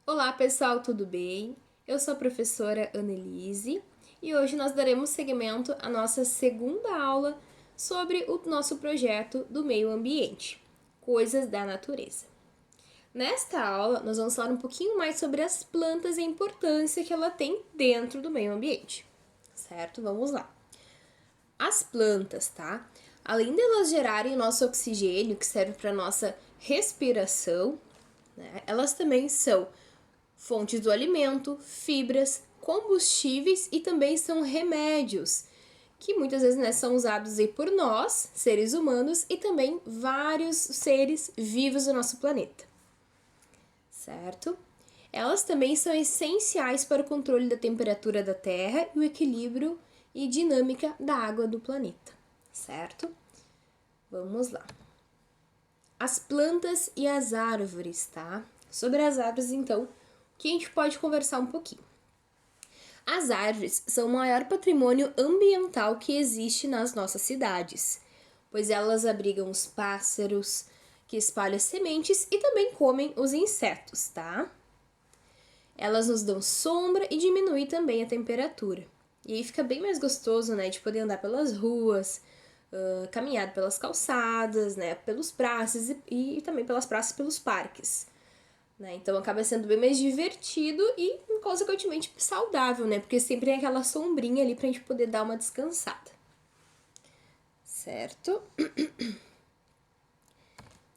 Olá pessoal, tudo bem? Eu sou a professora Annelise e hoje nós daremos seguimento à nossa segunda aula sobre o nosso projeto do meio ambiente, Coisas da Natureza. Nesta aula, nós vamos falar um pouquinho mais sobre as plantas e a importância que ela tem dentro do meio ambiente, certo? Vamos lá. As plantas, tá? Além delas gerarem nosso oxigênio, que serve para nossa respiração, né? Elas também são fontes do alimento, fibras, combustíveis e também são remédios, que muitas vezes são usados aí por nós, seres humanos, e também vários seres vivos do nosso planeta. Certo? Elas também são essenciais para o controle da temperatura da Terra e o equilíbrio e dinâmica da água do planeta. Certo? Vamos lá. As plantas e as árvores, tá? Sobre as árvores, então, que a gente pode conversar um pouquinho. As árvores são o maior patrimônio ambiental que existe nas nossas cidades, pois elas abrigam os pássaros, que espalham sementes e também comem os insetos, tá? Elas nos dão sombra e diminuem também a temperatura. E aí fica bem mais gostoso, né, de poder andar pelas ruas, caminhar pelas calçadas, né, pelos praças e também pelas praças e pelos parques. Né? Então acaba sendo bem mais divertido e, consequentemente, saudável, né? Porque sempre tem aquela sombrinha ali pra gente poder dar uma descansada. Certo?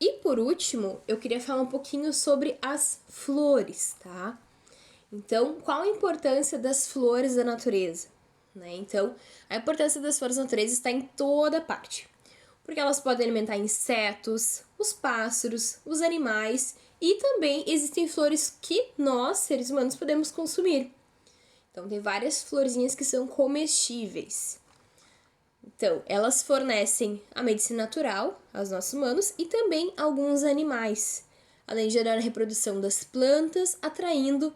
E por último, eu queria falar um pouquinho sobre as flores, tá? Então, qual a importância das flores da natureza? Né? Então, a importância das flores da natureza está em toda parte. Porque elas podem alimentar insetos, os pássaros, os animais e também existem flores que nós, seres humanos, podemos consumir. Então, tem várias florzinhas que são comestíveis. Então, elas fornecem a medicina natural aos nossos humanos e também alguns animais, além de gerar a reprodução das plantas, atraindo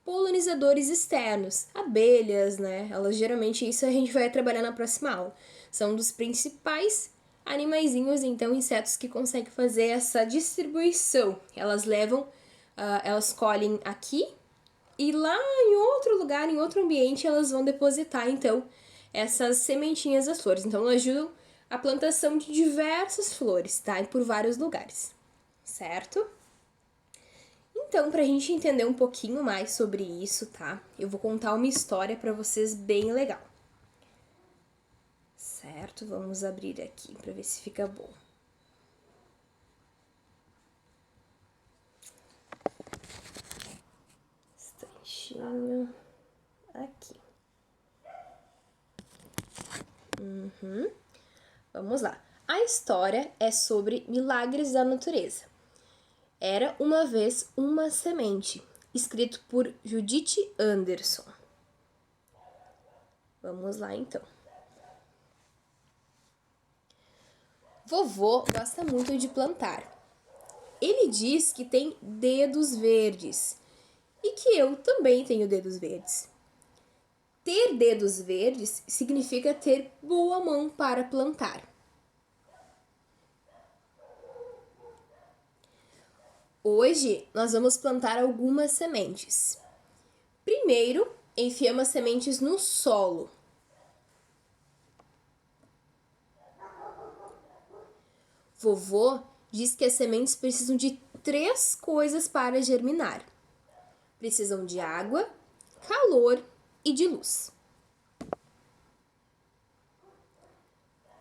polinizadores externos, abelhas, né? Elas geralmente, isso a gente vai trabalhar na próxima aula. São dos principais animaizinhos, então insetos que conseguem fazer essa distribuição. Elas levam, elas colhem aqui e lá em outro lugar, em outro ambiente, elas vão depositar então essas sementinhas das flores. Então elas ajudam a plantação de diversas flores, tá? E por vários lugares, certo? Então, pra gente entender um pouquinho mais sobre isso, tá? Eu vou contar uma história pra vocês bem legal. Certo? Vamos abrir aqui pra ver se fica bom. Instantinho. Aqui. Vamos lá. A história é sobre milagres da natureza. Era uma vez uma semente, escrito por Judith Anderson. Vamos lá então. Vovô gosta muito de plantar. Ele diz que tem dedos verdes e que eu também tenho dedos verdes. Ter dedos verdes significa ter boa mão para plantar. Hoje nós vamos plantar algumas sementes. Primeiro, enfiamos as sementes no solo. Vovô diz que as sementes precisam de 3 coisas para germinar. Precisam de água, calor e de luz.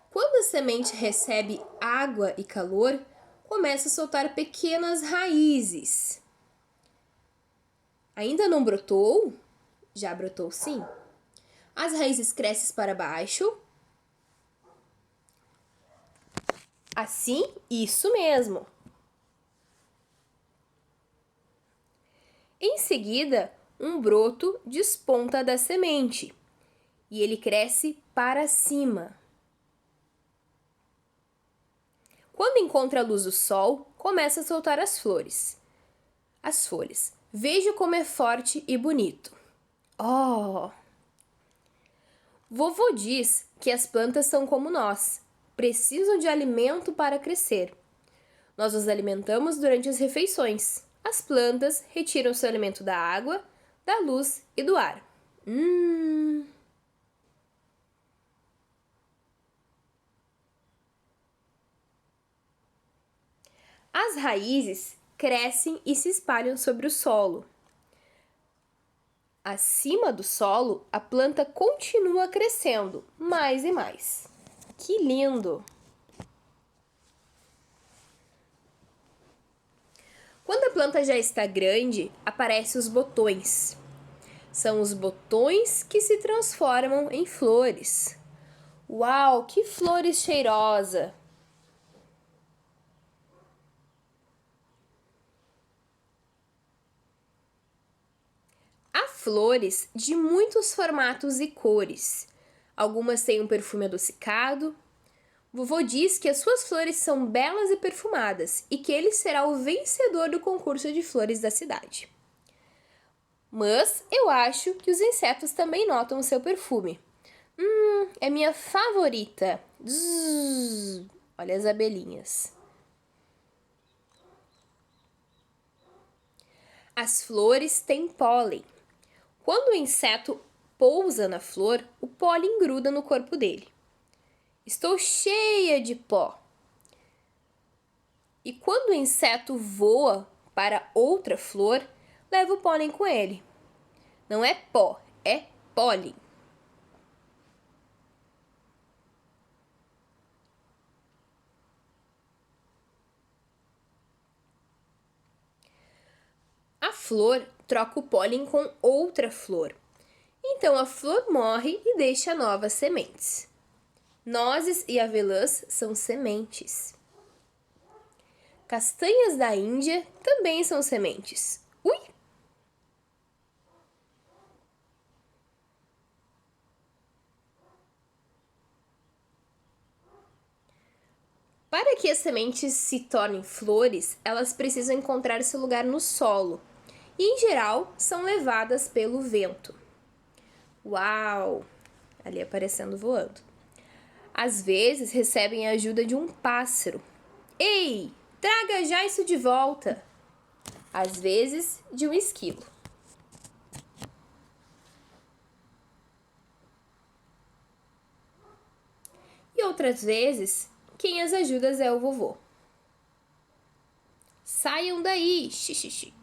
Quando a semente recebe água e calor, começa a soltar pequenas raízes. Ainda não brotou? Já brotou sim. As raízes crescem para baixo. Assim, isso mesmo. Em seguida, um broto desponta da semente e ele cresce para cima. Quando encontra a luz do sol, começa a soltar as flores. As folhas. Veja como é forte e bonito. Oh! Vovô diz que as plantas são como nós, precisam de alimento para crescer. Nós nos alimentamos durante as refeições, As plantas retiram seu alimento da água, da luz e do ar. As raízes crescem e se espalham sobre o solo. Acima do solo, a planta continua crescendo mais e mais. Que lindo! Quando a planta já está grande, aparecem os botões. São os botões que se transformam em flores. Uau, que flores cheirosa! Há flores de muitos formatos e cores. Algumas têm um perfume adocicado. Vovô diz que as suas flores são belas e perfumadas e que ele será o vencedor do concurso de flores da cidade. Mas eu acho que os insetos também notam o seu perfume. É minha favorita. Zzz, olha as abelhinhas. As flores têm pólen. Quando o inseto pousa na flor, o pólen gruda no corpo dele. Estou cheia de pó. E quando o inseto voa para outra flor, leva o pólen com ele. Não é pó, é pólen. A flor troca o pólen com outra flor. Então a flor morre e deixa novas sementes. Nozes e avelãs são sementes. Castanhas da Índia também são sementes. Ui! Para que as sementes se tornem flores, elas precisam encontrar seu lugar no solo e, em geral, são levadas pelo vento. Uau! Ali aparecendo voando. Às vezes recebem a ajuda de um pássaro. Ei, traga já isso de volta! Às vezes de um esquilo. E outras vezes, quem as ajuda é o vovô. Saiam daí, xixi,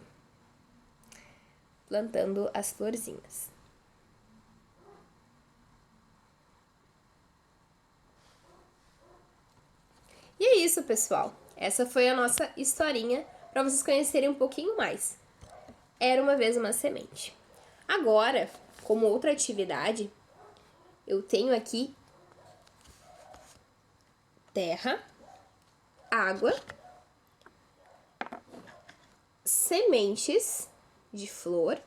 plantando as florzinhas. E é isso, pessoal. Essa foi a nossa historinha para vocês conhecerem um pouquinho mais. Era uma vez uma semente. Agora, como outra atividade, eu tenho aqui terra, água, sementes de flor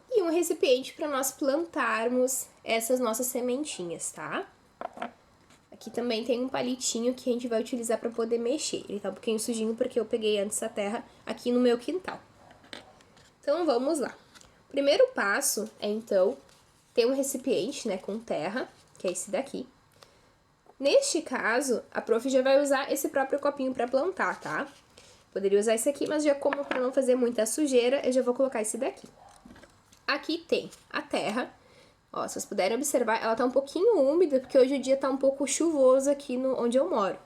e um recipiente para nós plantarmos essas nossas sementinhas, tá? Aqui também tem um palitinho que a gente vai utilizar para poder mexer. Ele tá um pouquinho sujinho porque eu peguei antes a terra aqui no meu quintal. Então, vamos lá. O primeiro passo é, então, ter um recipiente, né, com terra, que é esse daqui. Neste caso, a prof já vai usar esse próprio copinho para plantar, tá? Poderia usar esse aqui, mas já como para não fazer muita sujeira, eu já vou colocar esse daqui. Aqui tem a terra. Ó, se vocês puderem observar, ela tá um pouquinho úmida, porque hoje o dia tá um pouco chuvoso aqui onde eu moro.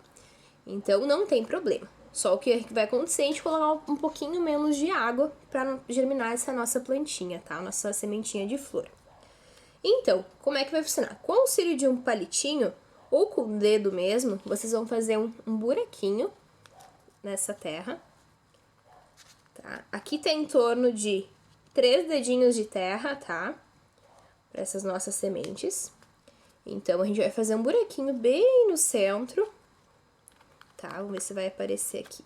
Então, não tem problema. Só o que vai acontecer é a gente colocar um pouquinho menos de água para germinar essa nossa plantinha, tá? Nossa sementinha de flor. Então, como é que vai funcionar? Com o auxílio de um palitinho, ou com o dedo mesmo, vocês vão fazer um buraquinho nessa terra. Tá? Aqui tem em torno de 3 dedinhos de terra, tá? Para essas nossas sementes. Então, a gente vai fazer um buraquinho bem no centro. Tá? Vamos ver se vai aparecer aqui.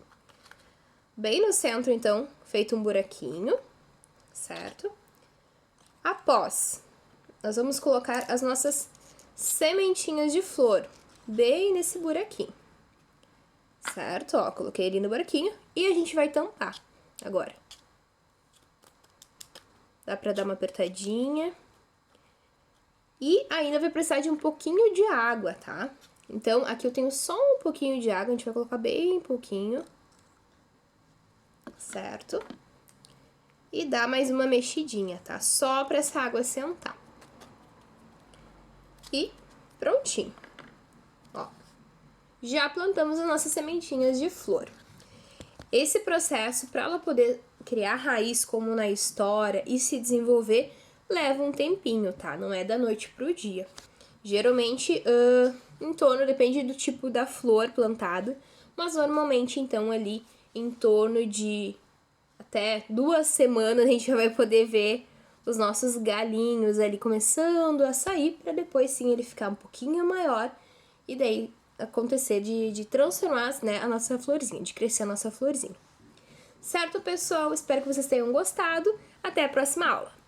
Bem no centro, então, feito um buraquinho, certo? Após, nós vamos colocar as nossas sementinhas de flor bem nesse buraquinho, certo? Ó, coloquei ele no buraquinho e a gente vai tampar agora. Dá pra dar uma apertadinha. E ainda vai precisar de um pouquinho de água, tá? Então, aqui eu tenho só um pouquinho de água, a gente vai colocar bem pouquinho. certo? E dá mais uma mexidinha, tá? Só para essa água sentar. E prontinho. Ó, já plantamos as nossas sementinhas de flor. Esse processo, para ela poder criar raiz como na história e se desenvolver, leva um tempinho, tá? Não é da noite pro dia. Geralmente, em torno, depende do tipo da flor plantada, mas normalmente, então, ali em torno de até 2 semanas a gente já vai poder ver os nossos galinhos ali começando a sair, para depois sim ele ficar um pouquinho maior e daí acontecer de transformar, né, a nossa florzinha, de crescer a nossa florzinha. Certo, pessoal? Espero que vocês tenham gostado. Até a próxima aula!